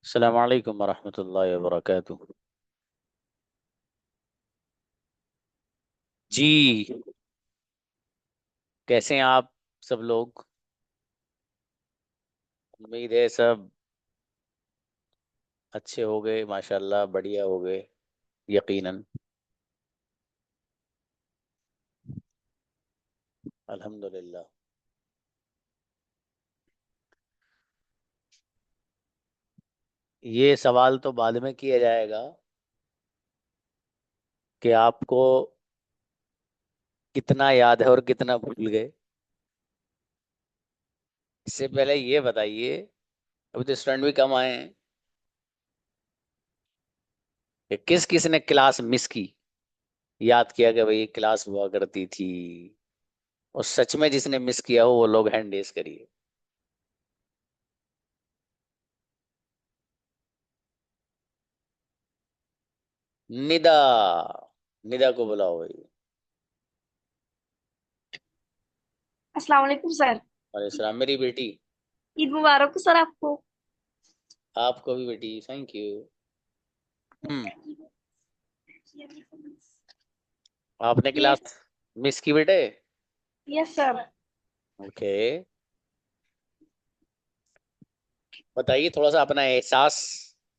अस्सलाम वालेकुम वरहमतुल्लाहि वबरकातुह। जी, कैसे हैं आप सब लोग? उम्मीद है सब अच्छे हो गए, माशाल्लाह बढ़िया हो गए, यकीनन। अल्हम्दुलिल्लाह। ये सवाल तो बाद में किया जाएगा कि आपको कितना याद है और कितना भूल गए। इससे पहले ये बताइए, अभी तो स्टूडेंट भी कम आए हैं, कि किस किस ने क्लास मिस की, याद किया कि भाई ये क्लास हुआ करती थी। और सच में जिसने मिस किया हो वो लोग हैंड रेज करिए। निदा, निदा को बुलाओ भाई। अस्सलाम वालेकुम सर। और सलाम मेरी बेटी। ईद मुबारक हो सर आपको। आपको भी बेटी, थैंक यू। हम्म। आपने ये क्लास मिस की बेटे? Yes sir. ओके, बताइए थोड़ा सा अपना एहसास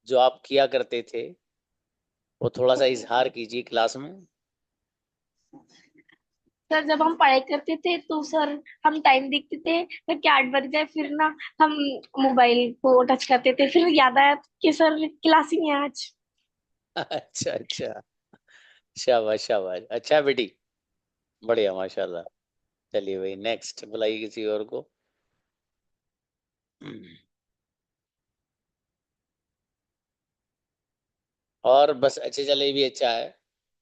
जो आप किया करते थे वो थोड़ा सा इजहार कीजिए क्लास में। सर जब हम पढ़ाई करते थे तो सर हम टाइम देखते थे तो क्या 8 बज गए, फिर ना हम मोबाइल को टच करते थे, फिर याद आया कि सर क्लास ही नहीं है आज। अच्छा अच्छा, शाबाश शाबाश, अच्छा बेटी, बढ़िया माशाल्लाह। चलिए भाई, नेक्स्ट बुलाइए किसी और को। और बस अच्छे चले भी अच्छा है।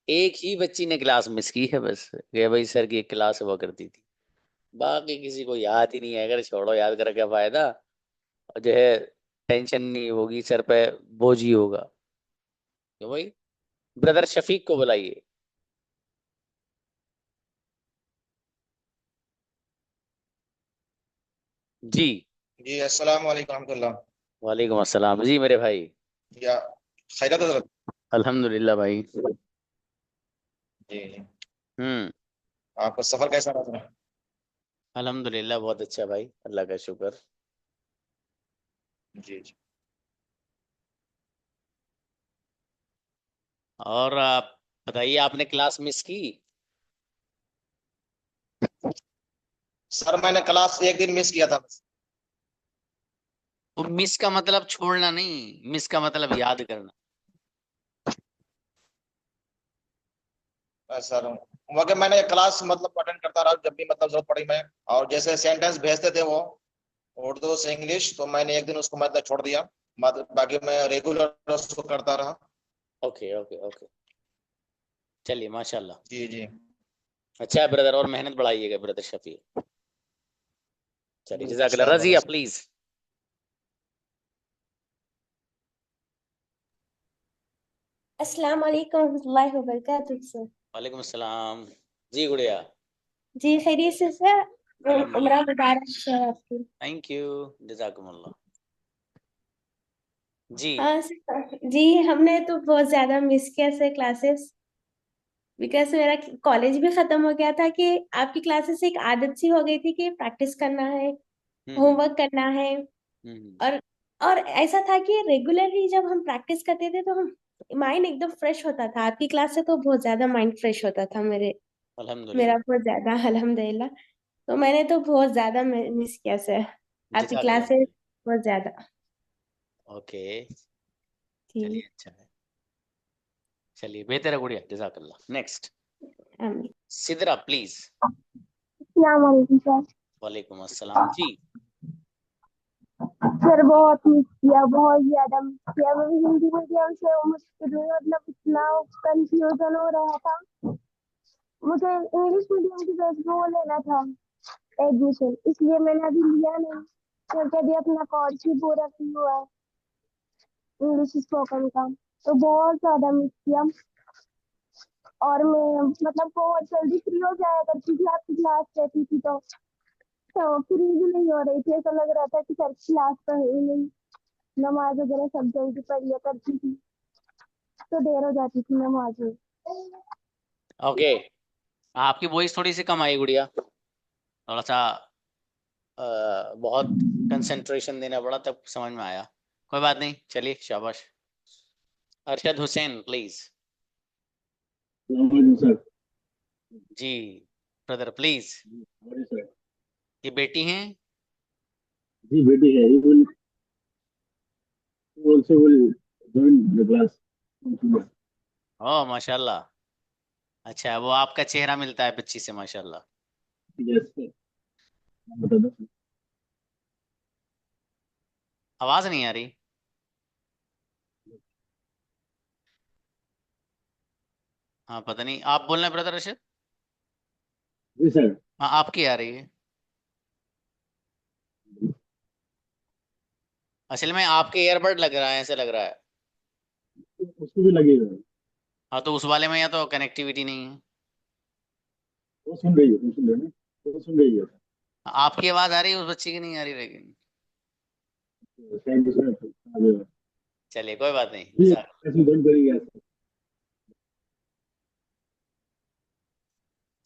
एक ही बच्ची ने क्लास मिस की है बस, कि भाई सर की एक क्लास हुआ करती थी। बाकी किसी को याद ही नहीं है। अगर छोड़ो, याद कर क्या फायदा। और जो है, टेंशन नहीं होगी सर पे, बोझ ही होगा। क्यों भाई? ब्रदर शफीक को बुलाइए। जी। जी अस्सलाम वालेकुम रहमतुल्लाह। वालेकुम अस्सलाम जी मेरे भाई। या खैरत हजरत। अल्हम्दुलिल्लाह भाई। जी जी। हम्म। आपका सफर कैसा रहा? अल्हम्दुलिल्लाह बहुत अच्छा भाई, अल्लाह का शुक्र। जी जी। और आप बताइए, आपने क्लास मिस की? सर मैंने क्लास एक दिन मिस किया था बस। वो मिस का मतलब छोड़ना नहीं, मिस का मतलब याद करना। सर मगर मैंने क्लास मतलब अटेंड करता रहा जब भी मतलब जरूरत पड़ी मैं। और जैसे सेंटेंस भेजते थे वो उर्दू से इंग्लिश, तो मैंने एक दिन उसको मतलब छोड़ दिया। बाकी मैं रेगुलर उसको करता रहा। ओके ओके ओके, चलिए माशाल्लाह। जी जी। अच्छा है ब्रदर, और मेहनत बढ़ाइएगा ब्रदर शफीक। चलिए जी जज़ाकल्लाह। इंशाअल्लाह रजिया बस। प्लीज। अस्सलाम वालेकुम रहमतुल्लाहि व बरकातुहू सर। वालेकुम अस्सलाम। जी गुड़िया। जी खैरियत से सर। उम्रा अल्हम्दुलिल्लाह। मुबारक सर आपकी। Thank you. जज़ाकुमुल्लाह। जी। हाँ सर जी, हमने तो बहुत ज्यादा मिस किया सर क्लासेस। बिकॉज मेरा कॉलेज भी खत्म हो गया था कि आपकी क्लासेस से एक आदत सी हो गई थी कि प्रैक्टिस करना है, हम्म होमवर्क करना है। हम्म। और और ऐसा था कि रेगुलरली जब हम प्रैक्टिस करते थे तो हम माइंड एकदम फ्रेश होता था। आपकी क्लास से तो बहुत ज्यादा माइंड फ्रेश होता था मेरा अल्हम्दुलिल्लाह। बहुत ज्यादा अल्हम्दुलिल्लाह। तो मैंने तो बहुत ज्यादा मिस किया सर आपकी जज़ाकल्लाह क्लासेस, भाई। बहुत ज्यादा। ओके, जी। चलिए अच्छा है। चलिए बेहतर है गुड़िया, जज़ाकल्लाह। नेक्स्ट, आमीन। सिदरा प्लीज। अस्सलाम वालेकुम सर। वालेकुम अस्सलाम जी। सर बहुत मिस किया, बहुत ज्यादा मिस किया। मैं हिंदी मीडियम से हूँ, मुझे मतलब इतना कंफ्यूजन हो रहा था। मुझे इंग्लिश मीडियम की बैच में वो लेना था एडमिशन, इसलिए मैंने अभी लिया नहीं क्योंकि अभी अपना कोर्स भी पूरा नहीं हुआ है इंग्लिश स्पोकन का। तो बहुत ज्यादा मिस किया। और मैं मतलब बहुत जल्दी फ्री हो जाया करती थी, आपकी क्लास रहती थी तो फ्री भी नहीं हो रही थी, ऐसा लग रहा था कि सर क्लास तो है ही नहीं। नमाज वगैरह सब जल्दी पढ़िया करती थी, तो देर हो जाती थी नमाज में। ओके, आपकी वॉइस थोड़ी सी कम आई गुड़िया, थोड़ा सा बहुत कंसंट्रेशन देना पड़ा तब समझ में आया। कोई बात नहीं, चलिए शाबाश। अरशद हुसैन प्लीज। सर। जी ब्रदर प्लीज। सर ये बेटी हैं? जी बेटी है, also will join the class. ओह माशाल्लाह, अच्छा वो आपका चेहरा मिलता है बच्ची से माशाल्लाह। Yes, sir. बता दो। आवाज नहीं आ रही। हाँ पता नहीं, आप बोलना ब्रदर अरशद। जी सर। हाँ आपकी आ रही है। असल में आपके ईयरबड लग रहा है, ऐसे लग रहा है। उसको भी लगेगा। हाँ तो उस वाले में या तो कनेक्टिविटी नहीं है। वो सुन रही है, तुम सुन रहे हो ना? वो सुन रही है। आपकी आवाज आ रही है, उस बच्ची की नहीं आ रही लेकिन। शायद उसमें आ जाएगा। चलिए कोई बात नहीं, जी जज़ाक। ऐसे join करेंगे ऐसे।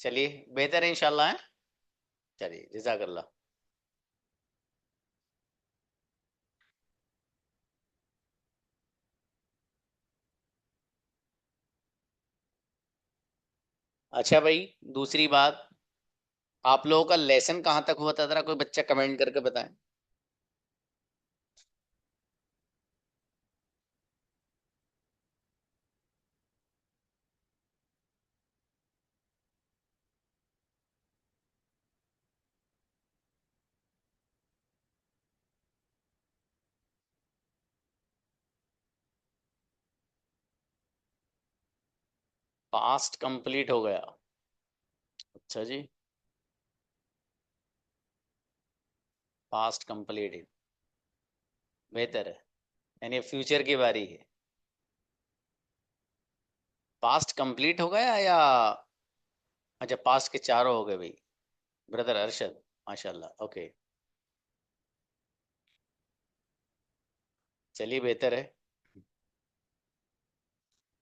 चलिए बेहतर है इंशाल्लाह है। चलिए जज़ाकल्लाह। अच्छा भाई, दूसरी बात, आप लोगों का लेसन कहाँ तक हुआ था, जरा कोई बच्चा कमेंट करके बताएं। पास्ट कंप्लीट हो गया, अच्छा जी, पास्ट कंप्लीट है, बेहतर है, यानी फ्यूचर की बारी है। पास्ट कंप्लीट हो गया या, अच्छा पास्ट के चारों हो गए भाई, ब्रदर अरशद माशाल्लाह, ओके। चलिए बेहतर है।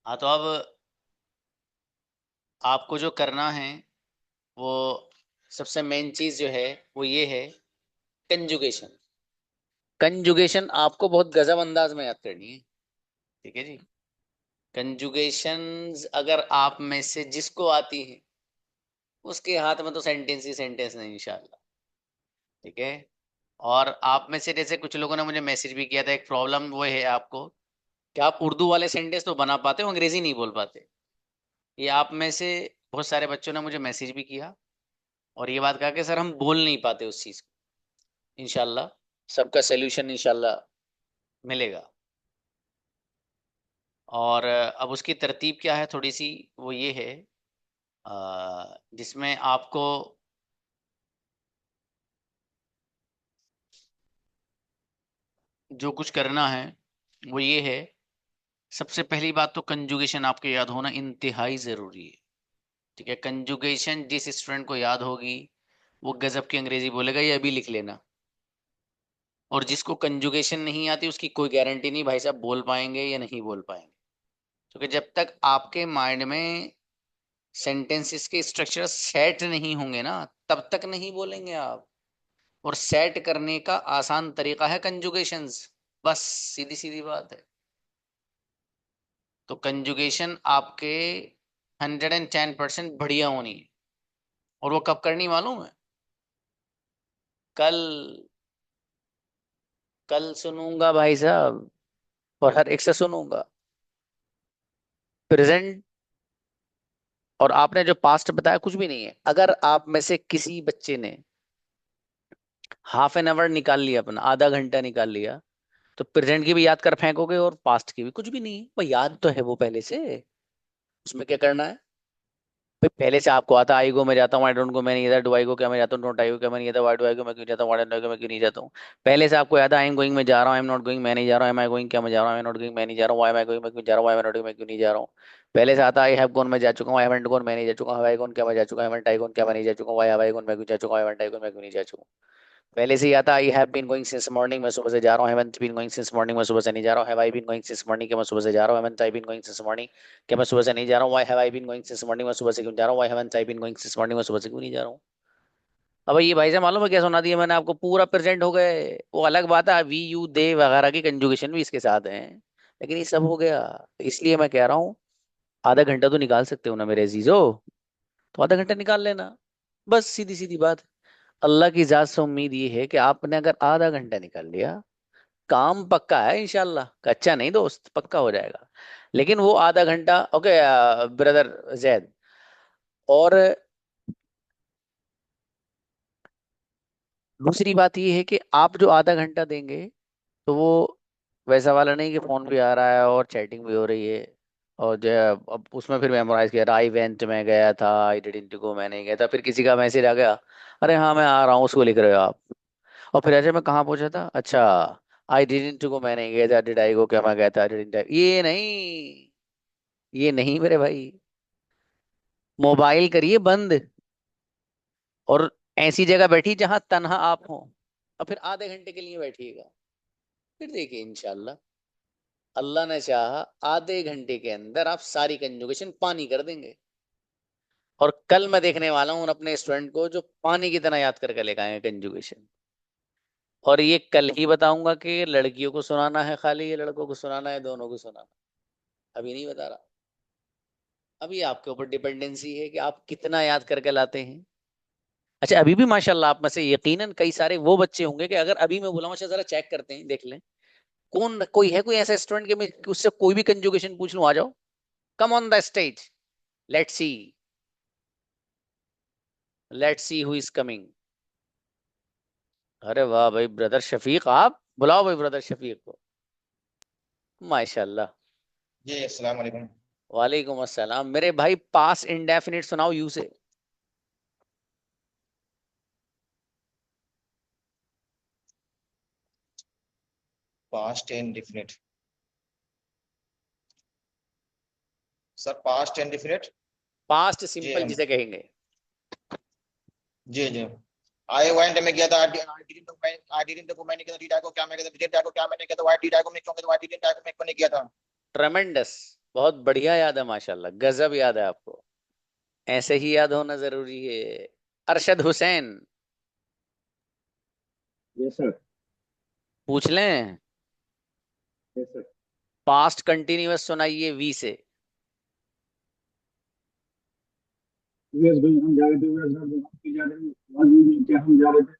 हाँ तो अब आपको जो करना है वो, सबसे मेन चीज जो है वो ये है, कंजुगेशन। कंजुगेशन आपको बहुत गजब अंदाज में याद करनी है, ठीक है जी। कंजुगेशंस अगर आप में से जिसको आती है, उसके हाथ में तो सेंटेंस ही सेंटेंस नहीं इंशाल्लाह, ठीक है। और आप में से जैसे कुछ लोगों ने मुझे मैसेज भी किया था, एक प्रॉब्लम वो है आपको कि आप उर्दू वाले सेंटेंस तो बना पाते हो, अंग्रेजी नहीं बोल पाते। ये आप में से बहुत सारे बच्चों ने मुझे मैसेज भी किया और ये बात कहा कि सर हम बोल नहीं पाते उस चीज को। इंशाल्लाह सबका सलूशन इंशाल्लाह मिलेगा। और अब उसकी तरतीब क्या है थोड़ी सी, वो ये है जिसमें आपको जो कुछ करना है वो ये है, सबसे पहली बात तो कंजुगेशन आपके याद होना इंतहाई जरूरी है, ठीक है। कंजुगेशन जिस स्टूडेंट को याद होगी वो गजब की अंग्रेजी बोलेगा, ये अभी लिख लेना। और जिसको कंजुगेशन नहीं आती उसकी कोई गारंटी नहीं भाई साहब बोल पाएंगे या नहीं बोल पाएंगे, क्योंकि जब तक आपके माइंड में सेंटेंसेस के स्ट्रक्चर सेट नहीं होंगे ना, तब तक नहीं बोलेंगे आप। और सेट करने का आसान तरीका है कंजुगेशंस, बस सीधी सीधी बात है। तो कंजुगेशन आपके 110% बढ़िया होनी है। और वो कब करनी मालूम है? कल, कल सुनूंगा भाई साहब, और हर एक से सुनूंगा प्रेजेंट। और आपने जो पास्ट बताया कुछ भी नहीं है, अगर आप में से किसी बच्चे ने ½ एन आवर निकाल लिया, अपना आधा घंटा निकाल लिया, तो प्रेजेंट की भी याद कर फेंकोगे और पास्ट की भी, कुछ भी नहीं है वो याद तो है वो पहले से, उसमें क्या करना है भाई। पहले से आपको आता, आई गो मैं जाता हूँ, आई डोंट गो मैं नहीं जाता, डू आई गो क्या मैं जाता हूँ, डोंट आई गो क्या मैं नहीं जाता, वाई डू आई गो मैं क्यों जाता हूँ, वाई डोंट आई गो मैं क्यों नहीं जाता हूँ। पहले से आपको याद है, आई एम गोइंग मैं जा रहा हूँ, आई एम नॉट गोइंग मैं नहीं जा रहा हूँ, एम आई गोइंग क्या मैं जा रहा हूँ, आई एम नॉट गोइंग मैं नहीं जा रहा हूँ, वाई एम आई गोइंग मैं क्यों जा रहा हूँ, वाई एम नॉट गोइंग मैं क्यों नहीं जा रहा हूँ। पहले से आता, आई हैव गॉन मैं जा चुका हूँ, आई हैवंट गॉन मैं नहीं जा चुका हूँ, हैव आई गॉन क्या मैं जा चुका हूँ, हैवंट आई गॉन क्या मैं नहीं जा चुका हूँ, वाई हैव आई गॉन मैं क्यों जा चुका हूँ, हैवंट आई गॉन मैं क्यों नहीं जा चुका हूँ। पहले से ही आता, I have been going since morning, मैं सुबह से जा रहा हूँ, haven't been going since morning, मैं सुबह से नहीं जा रहा हूँ, have I been going since morning, क्या मैं सुबह से जा रहा हूँ, haven't I been going since morning, क्या मैं सुबह से नहीं जा रहा हूँ, why have I been going since morning, मैं सुबह से क्यों जा रहा हूँ, why haven't I been going since morning, मैं सुबह से क्यों नहीं जा रहा हूँ। अब ये भाई साहब मालूम है क्या सुना दिया मैंने आपको, पूरा प्रेजेंट हो गए। वो अलग बात है, वी यू दे वगैरह की कंजुगेशन भी इसके साथ हैं, लेकिन ये सब हो गया। इसलिए मैं कह रहा हूँ आधा घंटा तो निकाल सकते हो ना मेरे अजीजो, तो आधा घंटा निकाल लेना, बस सीधी सीधी बात। अल्लाह की जात से उम्मीद ये है कि आपने अगर आधा घंटा निकाल लिया, काम पक्का है इंशाल्लाह, कच्चा नहीं दोस्त, पक्का हो जाएगा। लेकिन वो आधा घंटा, ओके ब्रदर जैद, और दूसरी बात ये है कि आप जो आधा घंटा देंगे, तो वो वैसा वाला नहीं कि फोन भी आ रहा है और चैटिंग भी हो रही है, और जो है अब उसमें फिर मेमोराइज किया, आई वेंट में गया था, आई डिडंट गो मैं नहीं गया था, फिर किसी का मैसेज आ गया, अरे हाँ मैं आ रहा हूँ, उसको लिख रहे हो आप, और फिर ऐसे मैं कहाँ पहुंचा था, अच्छा आई डिडंट गो मैं नहीं गया था, डिड आई गो क्या मैं गया था, डिडंट आई, ये नहीं, ये नहीं मेरे भाई। मोबाइल करिए बंद, और ऐसी जगह बैठिए जहां तन्हा आप हो, और फिर आधे घंटे के लिए बैठिएगा, फिर देखिए इंशाल्लाह, अल्लाह ने चाहा आधे घंटे के अंदर आप सारी कंजुगेशन पानी कर देंगे। और कल मैं देखने वाला हूँ अपने स्टूडेंट को जो पानी की तरह याद करके लेकर आएंगे कंजुगेशन। और ये कल ही बताऊंगा कि लड़कियों को सुनाना है खाली, ये लड़कों को सुनाना है, दोनों को सुनाना, अभी नहीं बता रहा। अभी आपके ऊपर डिपेंडेंसी है कि आप कितना याद करके लाते हैं। अच्छा अभी भी माशाल्लाह आप में से यकीनन कई सारे वो बच्चे होंगे कि अगर अभी मैं बुलाऊं, अच्छा जरा चेक करते हैं, देख लें कौन कोई है, कोई ऐसा स्टूडेंट के मैं उससे कोई भी कंजुगेशन पूछ लूं, आ जाओ, come on the stage, let's see, let's see who is coming. अरे वाह भाई ब्रदर शफीक, आप बुलाओ भाई ब्रदर शफीक को, माशाल्लाह। जी अस्सलाम वालेकुम। वालेकुम अस्सलाम मेरे भाई, पास इंडेफिनिट सुनाओ यू से। Past indefinite. Sir past indefinite. Past जी सिंपल जिसे कहेंगे। जी जी। आई वेंट में गया था, आई डिडंट को मैंने किया, डिड आई को क्या मैं किया, डिड आई को क्या मैंने किया, तो व्हाई डिड आई को मैं क्यों किया, व्हाई डिडंट आई को मैं क्यों नहीं किया था। ट्रेमेंडस, बहुत बढ़िया याद है माशाल्लाह, गजब याद है आपको, ऐसे ही याद होना जरूरी है। Arshad Hussain, yes sir. पूछ लें, यस सर। पास्ट कंटिन्यूअस सुनाइए वी से। यूएस गए हम जा रहे थे, यूएस गए हम जा रहे थे, वहाँ भी क्या हम जा रहे थे,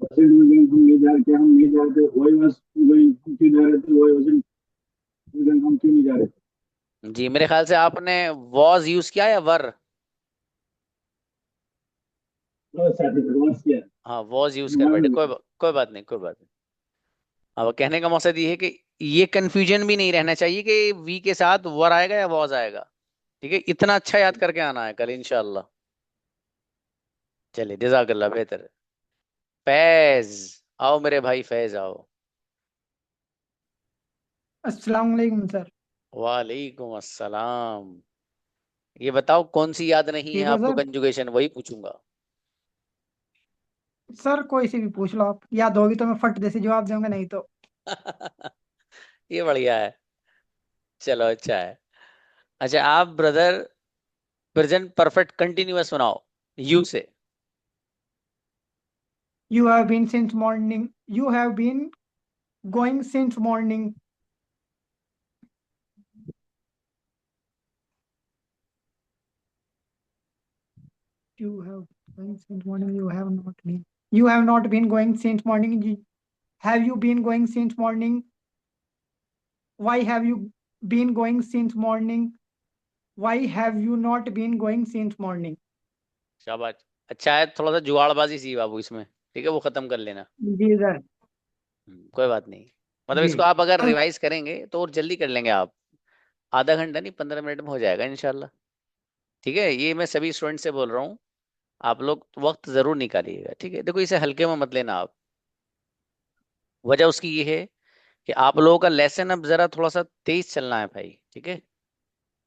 बसें गए हम नहीं जा रहे थे, हम नहीं जा रहे थे, वही बस गई हम क्यों जा रहे थे, वही वजन हम क्यों नहीं जा रहे थे। जी मेरे ख्याल से आपने वॉज यूज किया या वर। तो सर्टिफिकेट किया। हाँ वॉज यूज कर बैठे, हमारे कोई बात नहीं, कोई बात नहीं। अब कहने का मकसद ये है कि ये कंफ्यूजन भी नहीं रहना चाहिए कि वी के साथ वर आएगा या वॉज आएगा। ठीक है, इतना अच्छा याद करके आना है कल इंशाल्लाह। चलिए जजाकल्ला, बेहतर है। फैज, आओ मेरे भाई फैज आओ। अस्सलाम वालेकुम सर। वालेकुम अस्सलाम। ये बताओ कौन सी याद नहीं है ठीक हो आपको सर? कंजुगेशन, वही पूछूंगा। सर कोई सी भी पूछ लो आप, याद होगी तो मैं फट दे से जवाब दूंगा, नहीं तो। ये बढ़िया है, चलो अच्छा है। अच्छा आप ब्रदर प्रेजेंट परफेक्ट कंटिन्यूअस सुनाओ यू से। You have been since morning, you have been going since morning, you have going since morning, you have not been going since morning, have you been going since morning, why have you been going since morning, why have you not been going since morning. शाबाश। अच्छा है, थोड़ा सा जुगाड़बाजी सी बाबू इसमें, ठीक है वो खत्म कर लेना। जी सर। कोई बात नहीं, मतलब जी इसको आप अगर रिवाइज करेंगे तो और जल्दी कर लेंगे आप, आधा घंटा नहीं 15 मिनट में हो जाएगा इंशाल्लाह। ठीक है, ये मैं सभी स्टूडेंट से बोल रहा हूँ, आप लोग वक्त जरूर निकालिएगा, ठीक है। देखो इसे हल्के में मत लेना आप, वजह उसकी ये है कि आप लोगों का लेसन अब जरा थोड़ा सा तेज चलना है भाई, ठीक है।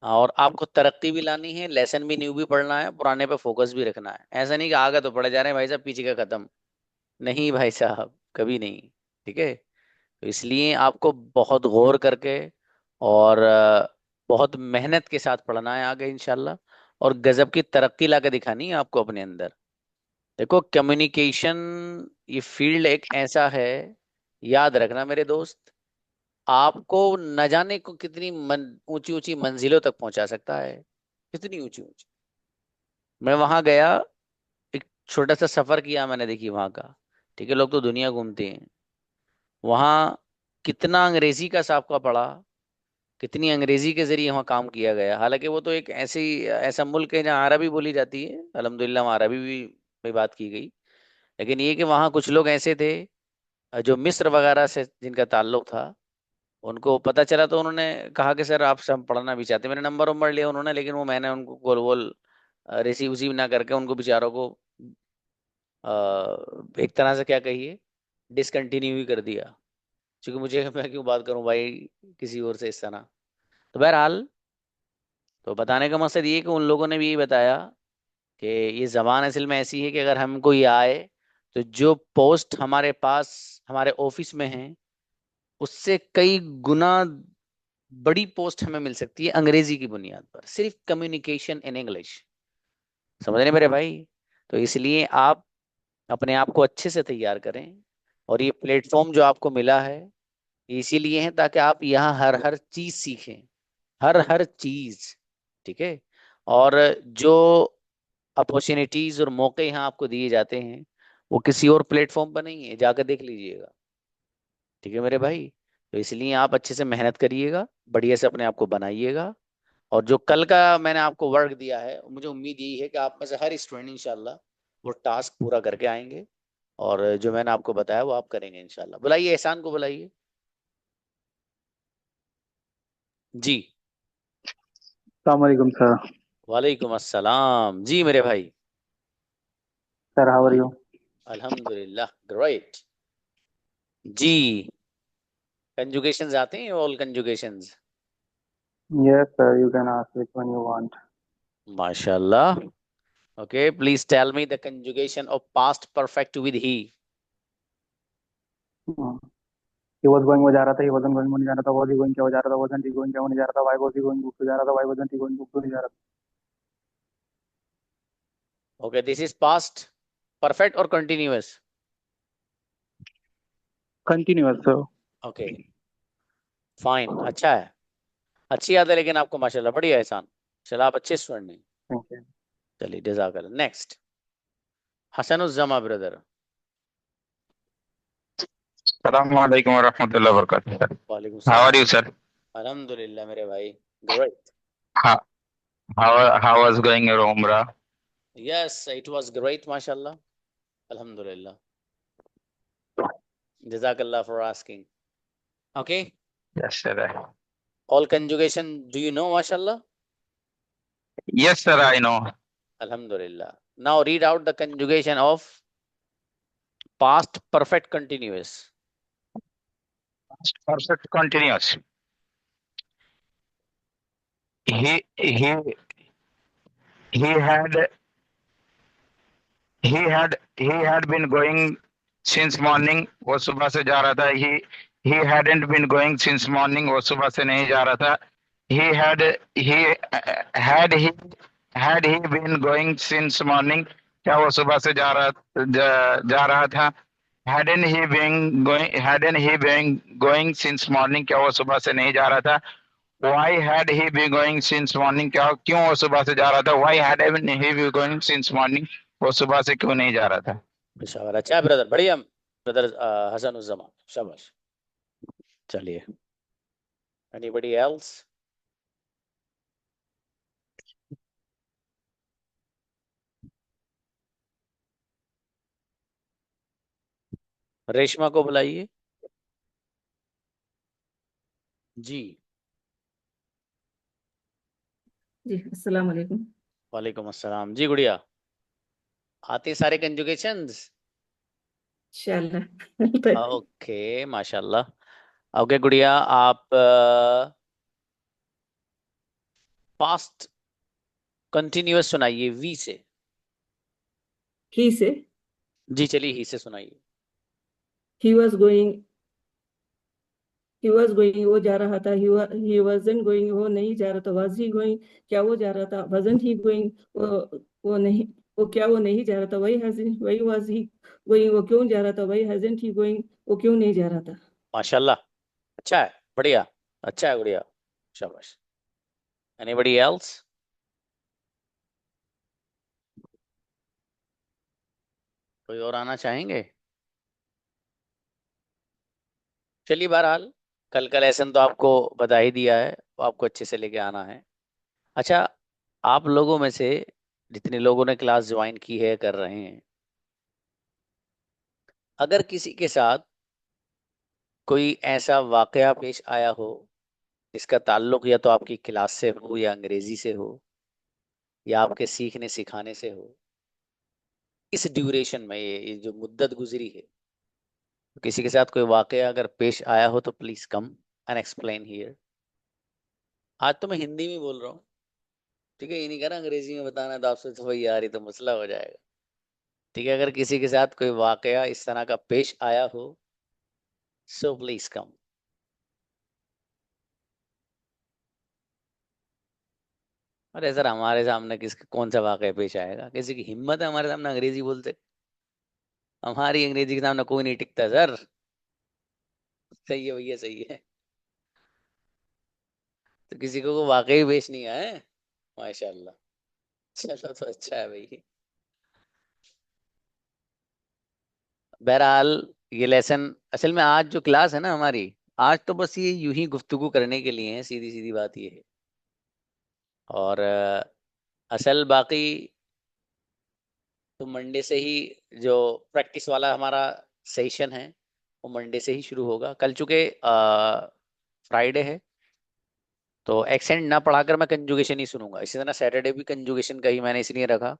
और आपको तरक्की भी लानी है, लेसन भी न्यू भी पढ़ना है, पुराने पे फोकस भी रखना है, ऐसा नहीं कि आगे तो पढ़े जा रहे हैं भाई साहब, पीछे का खत्म। नहीं भाई साहब, कभी नहीं। ठीक है, तो इसलिए आपको बहुत गौर करके और बहुत मेहनत के साथ पढ़ना है आगे इंशाल्लाह। और गजब की तरक्की ला के दिखानी है आपको अपने अंदर। देखो, कम्युनिकेशन ये फील्ड एक ऐसा है, याद रखना मेरे दोस्त, आपको न जाने को कितनी ऊंची ऊंची मंजिलों तक पहुंचा सकता है। कितनी ऊंची ऊंची। मैं वहां गया, एक छोटा सा सफर किया मैंने, देखी वहां का। ठीक है, लोग तो दुनिया घूमते हैं। वहां कितना अंग्रेजी का साबका पढ़ा, कितनी अंग्रेजी के जरिए वहाँ काम किया गया। हालांकि वो तो एक ऐसा मुल्क है जहाँ अरबी बोली जाती है, अल्हम्दुलिल्लाह वहाँ अरबी भी में बात की गई। लेकिन ये कि वहाँ कुछ लोग ऐसे थे जो मिस्र वगैरह से जिनका ताल्लुक था, उनको पता चला तो उन्होंने कहा कि सर आपसे हम पढ़ना भी चाहते हैं। मैंने नंबर वंबर लिया उन्होंने, लेकिन वो मैंने उनको गोल गोल रिसीव उसीव ना करके उनको बेचारों को अ, एक तरह से क्या कहिए, डिसकंटिन्यू ही कर दिया। क्योंकि मुझे मैं क्यों बात करूं भाई किसी और से इस तरह। तो बहरहाल, तो बताने का मकसद ये कि उन लोगों ने भी यही बताया कि ये जबान असल में ऐसी है कि अगर हमको ये आए तो जो पोस्ट हमारे पास हमारे ऑफिस में है उससे कई गुना बड़ी पोस्ट हमें मिल सकती है अंग्रेजी की बुनियाद पर, सिर्फ कम्युनिकेशन इन इंग्लिश। समझ रहे मेरे भाई? तो इसलिए आप अपने आप को अच्छे से तैयार करें। और ये प्लेटफॉर्म जो आपको मिला है ये इसीलिए है ताकि आप यहाँ हर हर चीज सीखें, हर हर चीज। ठीक है, और जो अपॉर्चुनिटीज और मौके यहाँ आपको दिए जाते हैं वो किसी और प्लेटफॉर्म पर नहीं है, जाकर देख लीजिएगा। ठीक है मेरे भाई? तो इसलिए आप अच्छे से मेहनत करिएगा, बढ़िया से अपने आप को बनाइएगा। और जो कल का मैंने आपको वर्क दिया है, मुझे उम्मीद यही है कि आप में से हर स्टूडेंट इंशाल्लाह वो टास्क पूरा करके आएंगे। और जो मैंने आपको बताया वो आप करेंगे इंशाल्लाह। बुलाइए एहसान को, बुलाइए। जी। Assalamualaikum, sir. वालेकुम अस्सलाम जी मेरे भाई। Sir, how are you? अल्हम्दुलिल्लाह, ग्रेट। जी, कंजुगेशंस आते हैं, all कंजुगेशंस। Yes, sir. You can ask which one you want. माशाल्लाह। Okay, please tell me the conjugation of past perfect with he. Hmm. He was going हो जा रहा था. He wasn't going होने जा रहा था. Was he going क्या हो जा रहा था. Wasn't he going क्या होने जा रहा था. Why was he going book हो जा रहा था. Why wasn't he going book होने जा रहा था. Okay, this is past perfect और continuous. Continuous, sir. Okay, fine, अच्छा है, अच्छी याद है लेकिन आपको, माशाल्लाह बढ़िया एहसान। चलो, आप अच्छे स्टूडेंट हैं। Thank you. चलिए, जज़ाकल्लाह। Next, Hasanuzzama brother. Assalamualaikum warahmatullahi wabarakatuh. वालेकुम How are सलाम। you, sir? अल्हम्दुलिल्लाह मेरे भाई, great. How, how was going your Umrah? Yes, it was great माशाल्लाह, अल्हम्दुलिल्लाह। जज़ाकल्लाह for asking. Okay, Yes, sir. All conjugation do you know माशाल्लाह? Yes, sir, I know. Alhamdulillah. Now read out the conjugation of past perfect continuous. Perfect continuous. He he he had he had been going since morning. वो सुबह से जा रहा था. He hadn't been going since morning. वो सुबह से नहीं जा रहा था. He had he had he had he been going since morning. क्या वो सुबह से जा रहा था. Hadn't he been going since morning. क्या वो सुबह से नहीं जा रहा था. Why had he been going since morning. क्या क्यों वो सुबह से जा रहा था. Why hadn't he been going since morning. वो सुबह से क्यों नहीं जा रहा था. पेशावर, अच्छा ब्रदर, बढ़िया ब्रदर हसन उज़्ज़मा, शाबाश। चलिए, एनीबॉडी एल्स? रेशमा को बुलाइए। जी। जी अस्सलाम वालेकुम। वालेकुम अस्सलाम जी गुड़िया। आते सारे कंजुगेशंस? इंशाल्लाह। ओके, माशाल्लाह। ओके गुड़िया, आप पास्ट कंटिन्यूअस सुनाइए वी से। ही से। जी चलिए, ही से सुनाइए। he was going वो जा रहा था, he wasn't going वो नहीं जा रहा था, was he going क्या वो जा रहा था, wasn't he going वो नहीं क्या वो नहीं जा रहा था, why was he going वो क्यों जा रहा था, why hasn't he going वो क्यों नहीं जा रहा था। माशाल्लाह, अच्छा है, बढ़िया, अच्छा है, बढ़िया, शाबाश। Anybody else? कोई और आना चाहेंगे? चलिए, बहरहाल कल का लेसन तो आपको बता ही दिया है, वो आपको अच्छे से लेके आना है। अच्छा, आप लोगों में से जितने लोगों ने क्लास ज्वाइन की है, कर रहे हैं, अगर किसी के साथ कोई ऐसा वाकया पेश आया हो जिसका ताल्लुक या तो आपकी क्लास से हो, या अंग्रेजी से हो, या आपके सीखने सिखाने से हो, इस ड्यूरेशन में, ये जो मुद्दत गुजरी है, तो किसी के साथ कोई वाकया अगर पेश आया हो तो please come and explain here. आज तो मैं हिंदी में बोल रहा हूँ, ठीक है, ये नहीं कह रहा अंग्रेजी में बताना, तो आपसे तो भाई यार ये तो मसला हो जाएगा। ठीक है, अगर किसी के साथ कोई वाकया इस तरह का पेश आया हो, सो प्लीज कम। अरे सर, हमारे सामने किसके कौन सा वाकया पेश आएगा? किसी की हिम्मत है हमारे सामने अंग्रेजी बोलते? हमारी अंग्रेजी के सामने कोई नहीं टिकता सर। सही है भैया, सही है। तो किसी को वाकई पेश नहीं आया है? माशाल्लाह, चलो तो अच्छा है भाई। बहरहाल, ये लेसन असल में आज जो क्लास है ना हमारी, आज तो बस ये यूं ही गुफ्तगू करने के लिए है, सीधी सीधी बात ये है। और असल बाकी तो मंडे से ही जो प्रैक्टिस वाला हमारा सेशन है, वो मंडे से ही शुरू होगा। कल चूंकि फ्राइडे है, तो एक्सेंट ना पढ़ाकर मैं कंजुगेशन ही सुनूंगा। इसी तरह सैटरडे भी कंजुगेशन का ही मैंने इसलिए रखा,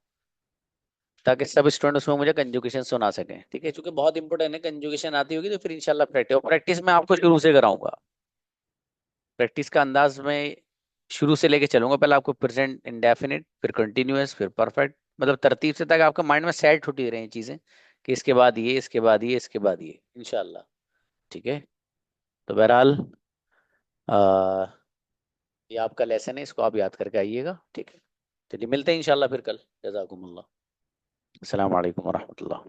ताकि सब स्टूडेंट उसमें मुझे कंजुगेशन सुना सकें। ठीक है, क्योंकि बहुत इंपॉर्टेंट है, कंजुगेशन आती होगी तो फिर इंशाल्लाह प्रैक्टिस, और प्रैक्टिस मैं आपको शुरू से कराऊंगा। प्रैक्टिस का अंदाज में शुरू से लेके चलूंगा, पहले आपको प्रेजेंट इंडेफिनिट, फिर कंटिन्यूअस, फिर परफेक्ट, मतलब तरतीब से, ताकि आपके माइंड में सेट होती रहे चीजें कि इसके बाद ये, इसके बाद ये, इसके बाद ये, इंशाल्लाह। ठीक है, तो बहरहाल आ, ये आपका लेसन है, इसको आप याद करके आइएगा। ठीक है, चलिए मिलते हैं इंशाल्लाह फिर कल। जज़ाकुमुल्लाह। अस्सलाम वालेकुम वरहमतुल्लाह।